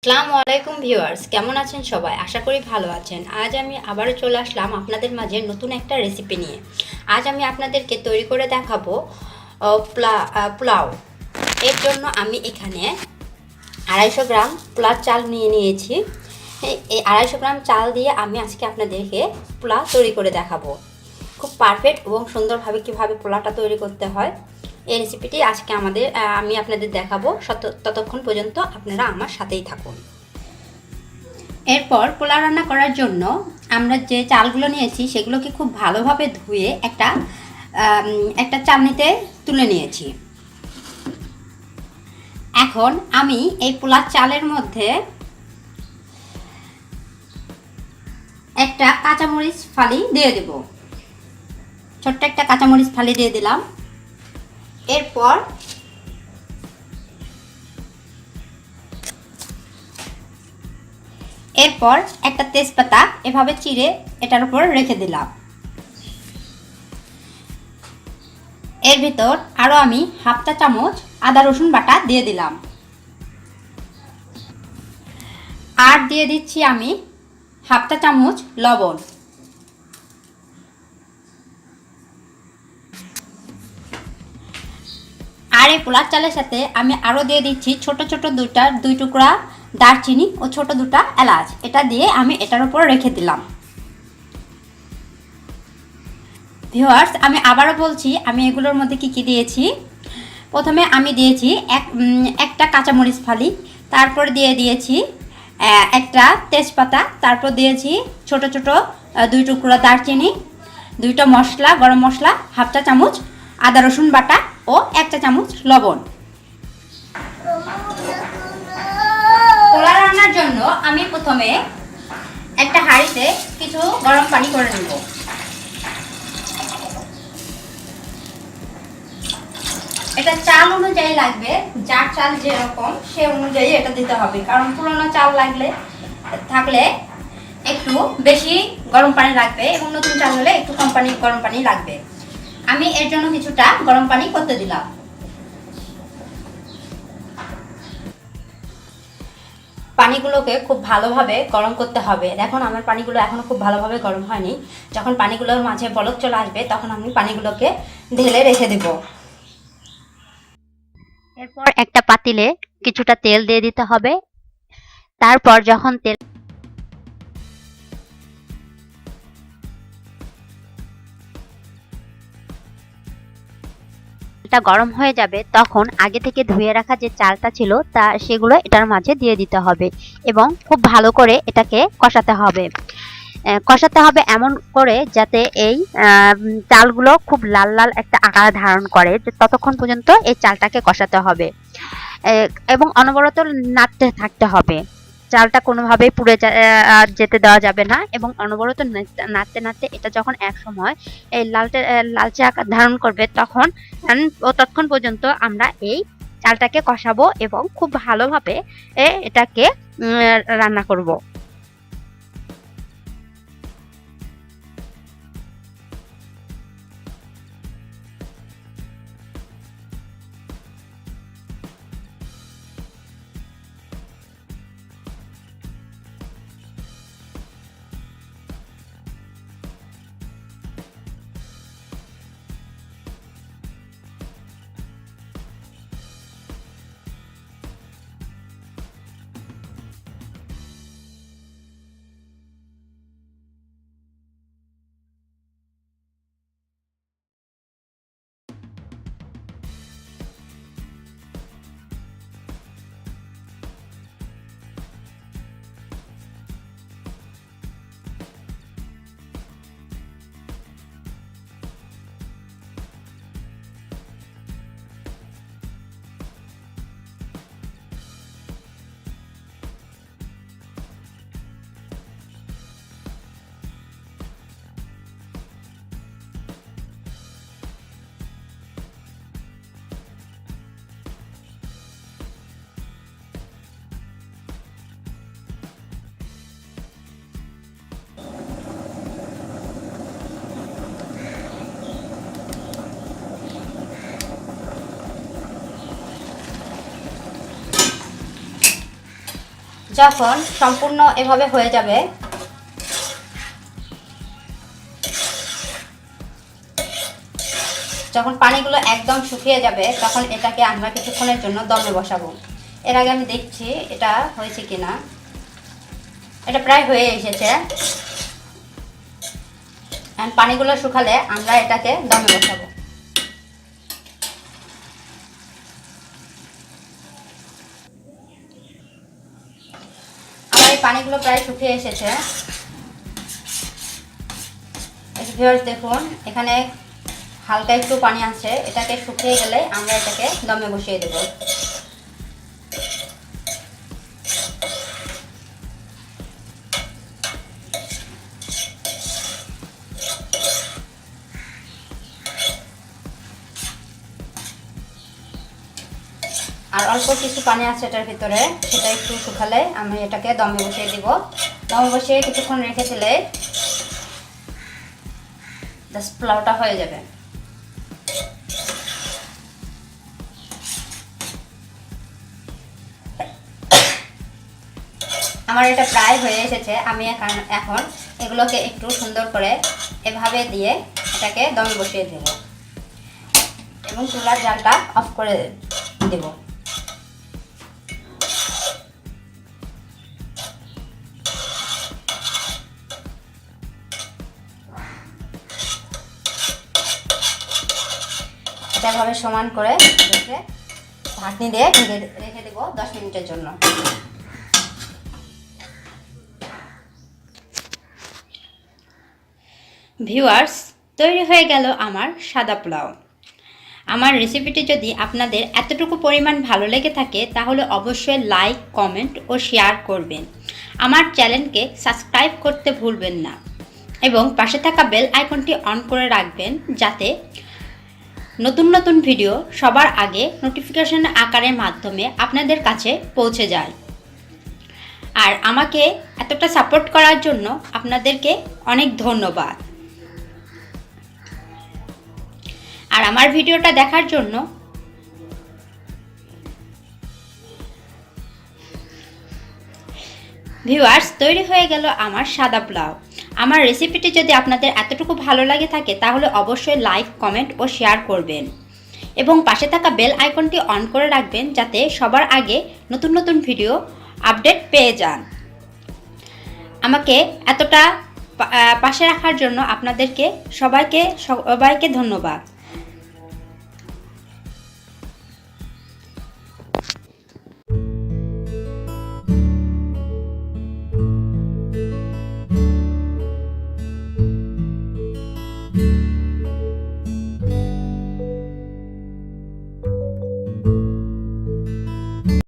আসসালামু আলাইকুম ভিউয়ার্স, কেমন আছেন সবাই? আশা করি ভালো আছেন। আজ আমি আবারও চলে আসলাম আপনাদের মাঝে নতুন একটা রেসিপি নিয়ে। আজ আমি আপনাদেরকে তৈরি করে দেখাবো পোলাও। এর জন্য আমি এখানে 250 গ্রাম পোলার চাল নিয়ে নিয়েছি। এই 250 গ্রাম চাল দিয়ে আমি আজকে আপনাদেরকে পোলাও তৈরি করে দেখাবো। খুব পারফেক্ট এবং সুন্দরভাবে কীভাবে পোলাওটা তৈরি করতে হয় এই রেসিপিটি আজকে আমি আপনাদের দেখাবো। ততক্ষণ পর্যন্ত আপনারা আমার সাথেই থাকুন। এরপর পোলাও রান্না করার জন্য আমরা যে চালগুলো নিয়েছি সেগুলোকে খুব ভালোভাবে ধুয়ে একটা চালনিতে তুলে নিয়েছি। এখন আমি এই পোলার চালের মধ্যে একটা কাঁচামরিচ ফালি দিয়ে দেব। ছোট্ট একটা কাঁচামরিচ ফালি দিয়ে দিলাম। এরপর একটা তেজপাতা এভাবে চিড়ে এটার উপর রেখে দিলাম। এর ভিতর আরও আমি হাফ চা চামচ আদা রসুন বাটা দিয়ে দিলাম। আর দিয়ে দিচ্ছি আমি হাফ চা চামচ লবণ। আর এই পোলার চালের সাথে আমি আরও দিয়ে দিচ্ছি ছোট ছোট দুই টুকরা দারচিনি ও ছোট দুটা এলাচ। এটা দিয়ে আমি এটার উপর রেখে দিলাম। ভিউয়ার্স, আমি আবারও বলছি আমি এগুলোর মধ্যে কি কি দিয়েছি। প্রথমে আমি দিয়েছি একটা কাঁচামরিচ ফালি, তারপর দিয়ে দিয়েছি একটা তেজপাতা, তারপর দিয়েছি ছোট ছোট দুই টুকরা দারচিনি, দুইটা মশলা, গরম মশলা, হাফ চা চামচ আদা রসুন বাটা ও এক চা চামচ লবণ। পোলাও রান্নার জন্য আমি প্রথমে একটা হাঁড়িতে কিছু গরম পানি করে নেব। এটা চাল অনুযায়ী লাগবে, যার চাল যেরকম সে অনুযায়ী এটা দিতে হবে, কারণ পুরোনো চাল থাকলে একটু বেশি গরম পানি লাগবে এবং নতুন চাল হলে একটু কম গরম পানি লাগবে। আমি এর জন্য কিছুটা গরম পানি করতে দিলাম। পানিগুলোকে খুব ভালোভাবে গরম করতে হবে। দেখুন আমার পানিগুলো এখনো খুব ভালোভাবে গরম হয়নি। যখন পানিগুলোর মাঝে বলক চলে আসবে তখন আমি পানিগুলোকে ঢেলে রেখে দেব। এরপর একটা পাতিলে কিছুটা তেল দিয়ে দিতে হবে। তারপর যখন তেলটা গরম হয়ে যাবে তখন আগে থেকে ধুয়ে রাখা যে চালটা ছিল সেগুলো এটার মাঝে দিয়ে দিতে হবে এবং খুব ভালো করে এটাকে কষাতে হবে এমন করে যাতে এই চালগুলো খুব লাল লাল একটা আকার ধারণ করে। ততক্ষণ পর্যন্ত এই চালটাকে কষাতে হবে এবং অনবরত নাড়তে থাকতে হবে। চালটা কোনোভাবেই পুড়ে যেতে দেওয়া যাবে না এবং অনবরত নাড়তে নাড়তে এটা যখন এক সময় এই লালচে আকার ধারণ করবে ততক্ষণ পর্যন্ত আমরা এই চালটাকে কষাবো এবং খুব ভালোভাবে এটাকে রান্না করব। যখন সম্পূর্ণ এভাবে হয়ে যাবে, যখন পানিগুলো একদম শুকিয়ে যাবে, তখন এটাকে আমরা কিছুক্ষণের জন্য দমে বসাবো। এর আগে আমি দেখছি এটা হয়েছে কিনা। এটা প্রায় হয়ে এসেছে। পানিগুলো শুকালে আমরা এটাকে দমে বসাবো। আমার এই পানিগুলো প্রায় শুকিয়ে এসেছে। ভিউয়ার্স দেখুন, এখানে হালকা একটু পানি আছে। এটাকে শুকিয়ে গেলে আমরা এটাকে দমে বসিয়ে দেব। আর অল্প কিছু পানি আছে এটার ভিতরে, সেটা একটু শুকালে আমি এটাকে দমে বসিয়ে দিব। দমে বসিয়ে কিছুক্ষণ রেখে দিলে জাস্ট পোলাওটা হয়ে যাবে। আমার এটা প্রায় হয়ে এসেছে। আমি এখন এগুলোকে একটু সুন্দর করে এভাবে দিয়ে এটাকে দমে বসিয়ে দেব এবং চুলার জালটা অফ করে দেব। এটা এভাবে সমান করে রেখে ঢাকনি দিয়ে রেখে দেব 10 মিনিটের জন্য। ভিউয়ার্স, তৈরি হয়ে গেল আমার সাদা পোলাও। আমার রেসিপিটি যদি আপনাদের এতটুকু পরিমাণ ভালো লেগে থাকে তাহলে অবশ্যই লাইক, কমেন্ট ও শেয়ার করবেন। আমার চ্যানেলকে সাবস্ক্রাইব করতে ভুলবেন না এবং পাশে থাকা বেল আইকনটি অন করে রাখবেন, যাতে নতুন নতুন ভিডিও সবার আগে নোটিফিকেশন আকারের মাধ্যমে আপনাদের কাছে পৌঁছে যায়। আর আমাকে এতটা সাপোর্ট করার জন্য আপনাদেরকে অনেক ধন্যবাদ। আর আমার ভিডিওটা দেখার জন্য ভিউয়ার্স, তৈরি হয়ে গেল আমার সাদা পোলাও। আমার রেসিপিটি যদি আপনাদের এতটুকু ভালো লাগে থাকে তাহলে অবশ্যই লাইক, কমেন্ট ও শেয়ার করবেন এবং পাশে থাকা বেল আইকনটি অন করে রাখবেন, যাতে সবার আগে নতুন নতুন ভিডিও আপডেট পেয়ে যান। আমাকে এতটা পাশে রাখার জন্য আপনাদেরকে সবাইকে ধন্যবাদ। you